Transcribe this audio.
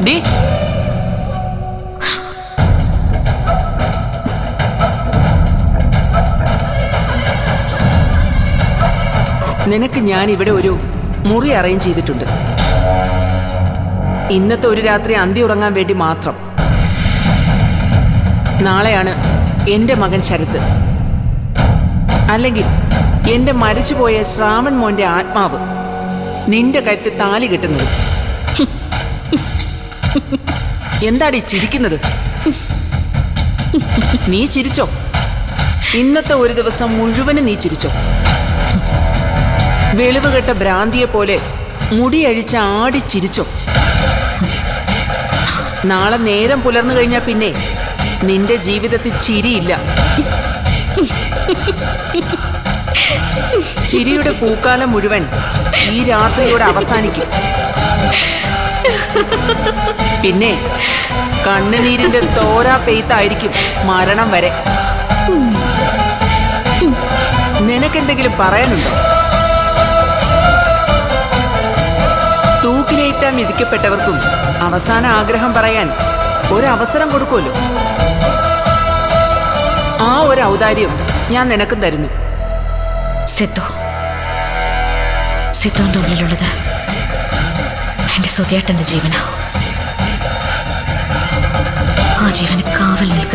D നിനക്ക് ഞാൻ ഇവിടെ ഒരു മുറി അറേഞ്ച് ചെയ്തിട്ടുണ്ട്. ഇന്നത്തെ ഒരു രാത്രി അന്തി ഉറങ്ങാൻ വേണ്ടി മാത്രം. നാളെയാണ് എന്റെ മകൻ ശരത്ത്, അല്ലെങ്കിൽ എന്റെ മരിച്ചുപോയ ശ്രാവൺ മോന്റെ ആത്മാവ് നിന്റെ കഴുത്തിൽ താലി കെട്ടുന്നത്. എന്താടി ചിരിക്കുന്നത്? നീ ചിരിച്ചോ? ഇന്നത്തെ ഒരു ദിവസം മുഴുവനും നീ ചിരിച്ചോ? വെളിവ് കെട്ട ഭ്രാന്തിയെ പോലെ മുടിയഴിച്ച ആടി ചിരിച്ചോ? നാളെ നേരം പുലർന്നു കഴിഞ്ഞാൽ പിന്നെ നിന്റെ ജീവിതത്തിൽ ചിരിയില്ല. ചിരിയുടെ പൂക്കാലം മുഴുവൻ ഈ രാത്രിയോടെ അവസാനിക്കും. പിന്നെ കണ്ണുനീരിന്റെ തോരാ പെയ്ത്തായിരിക്കും മരണം വരെ. നിനക്കെന്തെങ്കിലും പറയാനുണ്ടോ? തൂക്കിലേറ്റാൻ വിധിക്കപ്പെട്ടവർക്കും അവസാന ആഗ്രഹം പറയാൻ ഒരവസരം കൊടുക്കുമല്ലോ. ആ ഒരു ഔദാര്യം ഞാൻ നിനക്കും തരുന്നു. സിദ്ധുവിന്റെ ഉള്ളിലുള്ളത് എന്റെ സുധിയേട്ടന്റെ ജീവനാ. ആ ജീവന് കാവൽ നിൽക്കും.